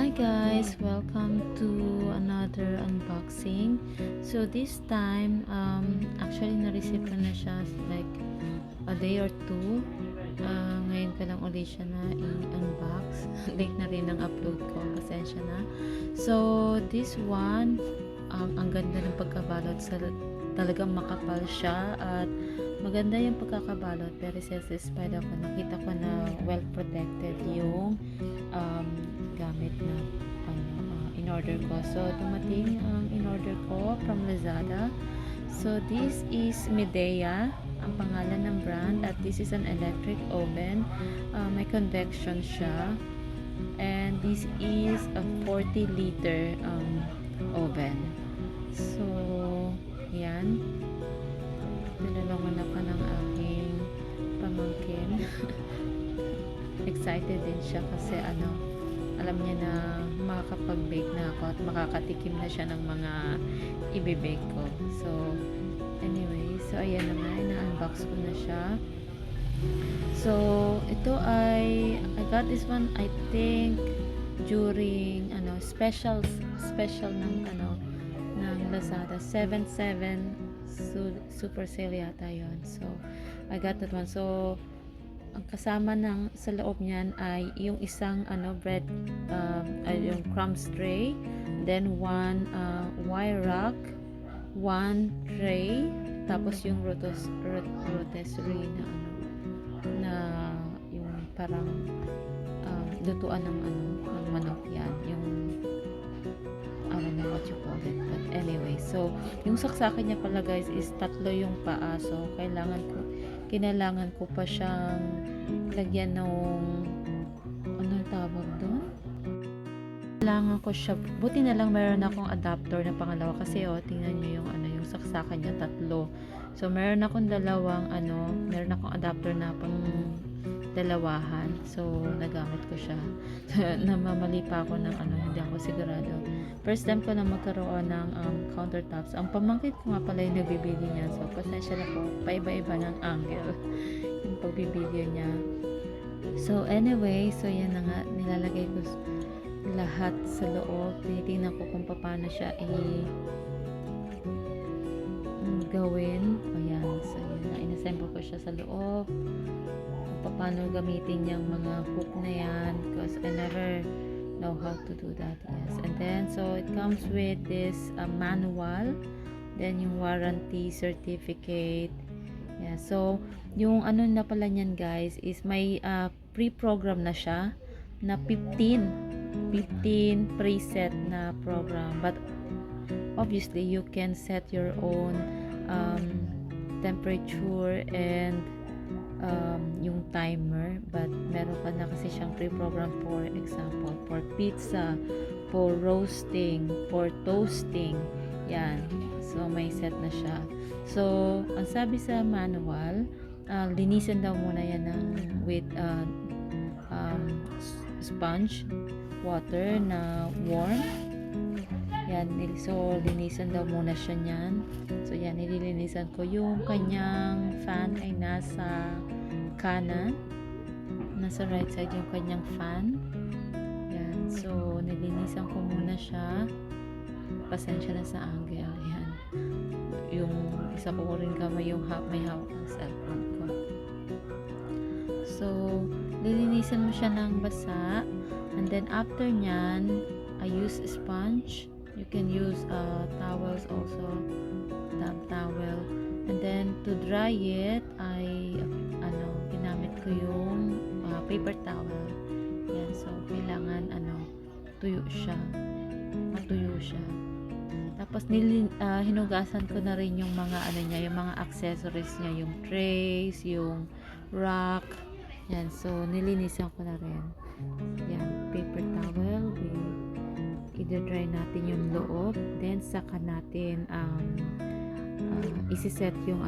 Hi guys, welcome to another unboxing. So this time, actually na-receive ko na siya like a day or two. Ngayon ko lang ulit siya na i-unbox. Late na rin ang upload ko, pasensya na. So this one, ang ganda ng pagkabalot, talagang makapal siya at maganda yung pagkakabalot. Very satisfied ako. Nakita ko na well protected yung gamit na in-order ko. So dumating ang in-order ko from Lazada. So this is Midea ang pangalan ng brand, at this is an electric oven. May convection siya, and this is a 40 liter oven. So yan, tinulungan ako ng aking pamangkin. Excited din siya kasi alam niya na makakapag-bake na ako at makakatikim na siya ng mga i-bake ko. So anyway, so ayan na nga, ina-unbox ko na siya. So ito I got this one I think during special ng ng Lazada 7/7 super sale yata yon. So I got that one. So ang kasama sa loob niyan ay yung isang bread, yung crumbs tray, then one wire rack, one tray, tapos yung rotisserie na yung parang lutuan ng manok, yan yung I don't know what you call it, but anyway. So yung saksakan niya pala guys is tatlo yung paa, so kinailangan ko pa siyang lagyan ng tawag doon. Kailangan ko siya, buti na lang meron akong adapter na pangalawa kasi tingnan niyo yung saksakan niya tatlo. So meron akong adapter na pang dalawahan. So nagamit ko siya. Namamali pa ako ng hindi ako sigurado. First time ko na magkaroon ng countertops. Ang pamangkin ko nga pala yung nagbibideo niya. So pasensya na po, paiba-iba ng angle yung pagbibideo niya. So anyway, so yan na nga, nilalagay ko lahat sa loob. Tinitingnan ko kung paano siya gawin. Ayan, so yun na, inassemble ko siya sa loob. Kung paano gamitin yung mga hook na yan, because I never know how to do that. Yes, and then so it comes with this manual, then yung warranty certificate. Yeah, so yung na pala niyan guys is may pre-program na siya na 15 preset na program, but obviously you can set your own temperature and yung timer, but meron pa na kasi siyang pre-program, for example for pizza, for roasting, for toasting, yan. So may set na siya. So ang sabi sa manual, linisan daw muna yan with sponge water na warm. Yan, so linisan daw muna siya niyan. So yan, nililinisan ko. Yung kanyang fan ay nasa kanan, nasa right side yung kanyang fan. Yan, so nilinisan ko muna siya. Pasensya na sa angle. Yan, yung isa ko rin kamay yung may hawak ng cellphone ko. So lilinisan mo siya ng basa, and then after nyan I use a sponge. You can use towels also, damp towel, and then to dry it I ginamit ko yung paper towel. Yan, so kailangan matuyo siya. Tapos hinugasan ko na rin yung mga niya, yung mga accessories niya, yung trays, yung rack. Yan, so nilinisan ko na rin. Yan, paper towel, i-dry natin yung loob, then saka natin isi-set yung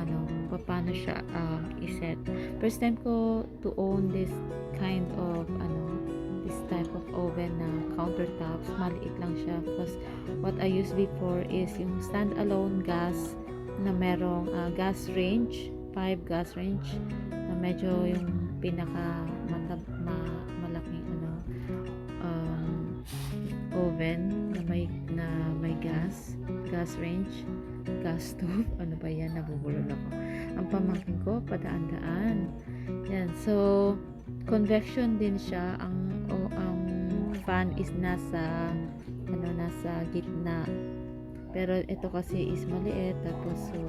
paano siya i-set. First time ko to own this kind of this type of oven na countertops. Maliit lang siya because what I used before is yung standalone gas na merong gas range, 5 gas range, na medyo yung pinaka malaking oven na may gas range, gas stove. Ano ba yan? Nabubulol ako. Ang pamangkin ko, padaan-daan. Yan. So, convection din siya. Ang fan is nasa gitna. Pero ito kasi is maliit. Tapos, so,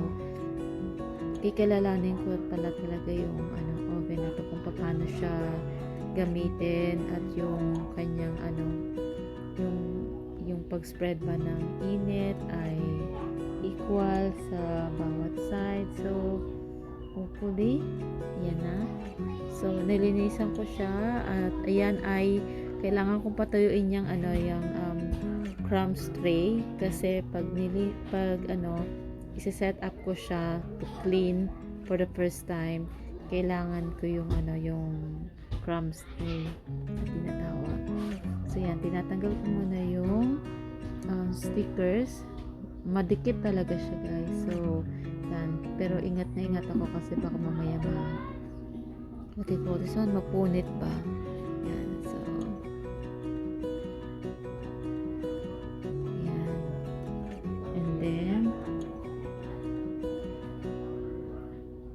kikilalanin ko pala talaga yung oven na to kung paano siya gamitin at yung kanyang yung pag-spread ba ng init ay equal sa bawat side. So hopefully yan na. So nilinisan ko siya at ayan ay kailangan kong patuyuin yung crumbs tray kasi pag i-set up ko siya to clean for the first time, kailangan ko yung crumbs tray na tinatawag. So yan, tinatanggal ko muna yung stickers. Madikit talaga siya guys. So yan, pero ingat na ingat ako kasi baka mamaya what do you call this one? Mapunit ba? Yan, so yan. And then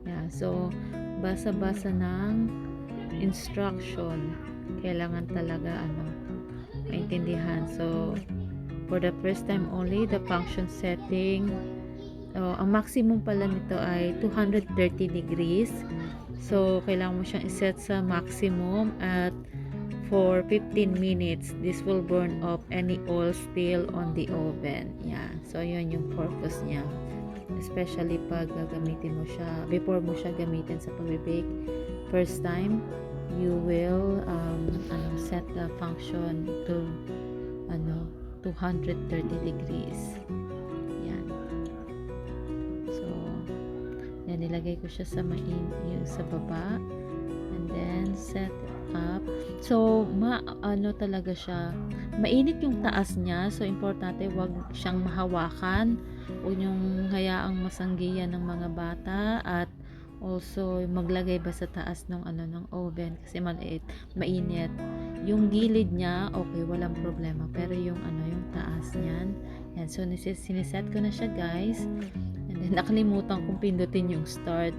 yeah, so basa-basa ng instruction. Kailangan talaga maintindihan. So for the first time only, the function setting, ang maximum pala nito ay 230 degrees. So kailangan mo siyang iset sa maximum at for 15 minutes. This will burn off any oil spill on the oven. Yeah. So yun yung purpose niya. Especially pag gagamitin mo siya, before mo siya gamitin sa pag-bake first time, you will set the function to 230 degrees. Yan. So yan, nilagay ko siya sa baba and then set up. So talaga siya, mainit yung taas niya, so importante wag siyang mahawakan, huwag niyong hayaang masanggihan ng mga bata, at also maglagay ba sa taas ng oven kasi mainit. Yung gilid niya okay, walang problema, pero yung taas niyan, yan. So siniset ko na siya guys, and then nakalimutan kong pindutin yung start.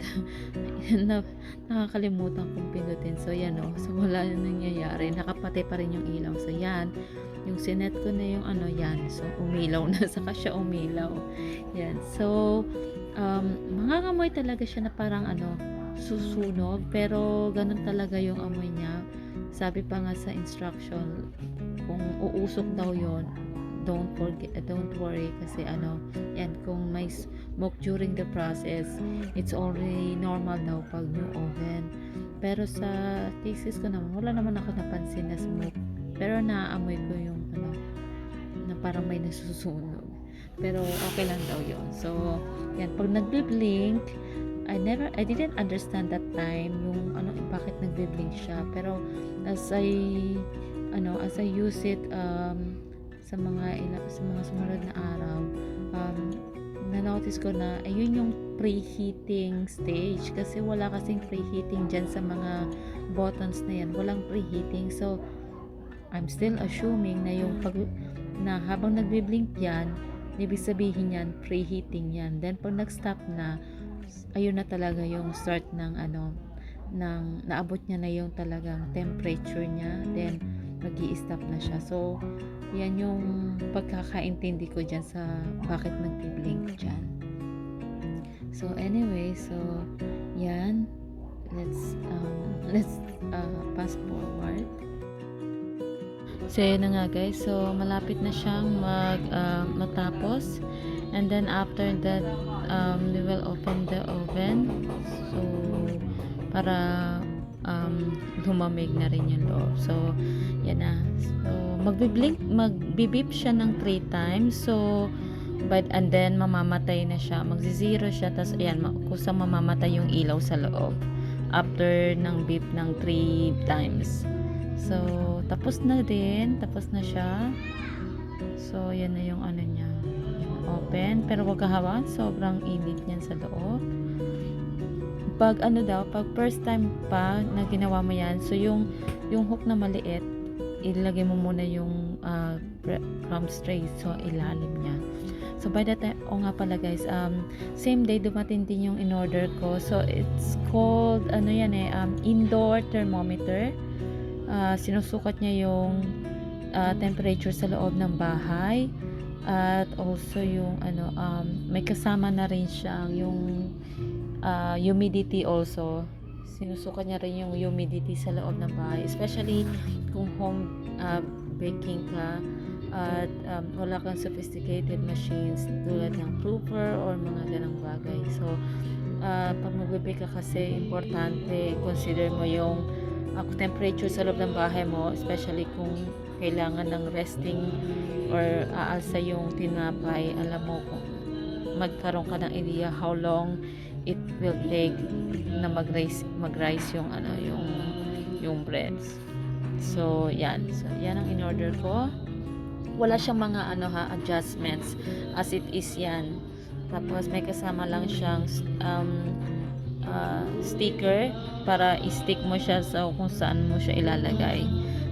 Nakakalimutan kong pindutin. So yan so wala na nangyayari, nakapatay pa rin yung ilaw. So yan, yung sinet ko na yung yan, so umilaw na, saka siya umilaw. Yan. So mangangamoy talaga siya na parang susunog, pero ganun talaga yung amoy niya. Sabi pa nga sa instruction, kung uusok daw yon, don't worry kasi yan, kung may smoke during the process, it's already normal daw pag new oven. Pero sa cases ko naman, wala naman ako napansin na smoke, pero naaamoy ko yung na parang may nasusunog. Pero okay lang daw yun. So yan, pag nagbi-blink, I didn't understand that time yung bakit nagbi-blink siya, pero as I use it sa mga sumunod na araw, na-notice ko na ayun yung preheating stage, kasi wala kasing preheating dyan sa mga buttons na yan, walang preheating. So I'm still assuming na na habang nagbi-blink yan, ibig sabihin yan preheating yan. Then pag nag-stop na, ayun na talaga yung start ng naabot niya na yung talagang temperature niya, then magi-stop na siya. So yan yung pagkakaintindi ko dyan sa bakit nagbi-blink dyan. So anyway, so yan, let's fast forward. So yun na nga guys, so malapit na siyang matapos, and then after that we will open the oven, so para lumamig na rin yung loob. So yan na, so magbibip siya ng 3 times, so and then mamamatay na siya, magzi-zero siya, tas ayan, kusa mamamatay yung ilaw sa loob after ng beep ng 3 times. So tapos na siya. So yan na yung niya, open, pero wag kahawan, sobrang init niyan sa loob. Pag pag first time pa na ginawa mo yan, so yung hook na maliit, ilagay mo muna yung crumbs tray sa ilalim niya. So by the time, nga pala guys, same day dumating din yung in-order ko. So it's called, ano yan indoor thermometer. Sinusukat niya yung temperature sa loob ng bahay. At also yung may kasama na rin siyang yung humidity also. Sinusukat niya rin yung humidity sa loob ng bahay, especially kung home baking ka at wala kang sophisticated machines tulad ng proofer or mga ganang bagay. So pag magbe-bake ka kasi, importante consider mo yung temperature sa loob ng bahay mo, especially kung kailangan ng resting or aalsa yung tinapay. Alam mo kung magkaroon ka ng idea how long it will take na mag-rise yung yung breads. So yan ang in-order ko. Wala siyang mga adjustments, as it is yan. Tapos may kasama lang siyang sticker para i-stick mo siya sa kung saan mo siya ilalagay.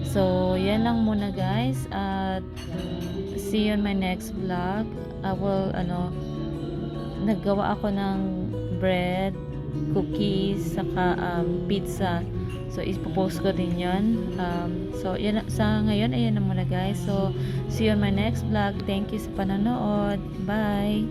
So yan lang muna guys, at see you in my next vlog. I will naggawa ako ng bread, cookies, saka pizza. So ipopost ko din yan. So yan, sa ngayon ayan na muna guys. So see you on my next vlog. Thank you sa panonood. Bye.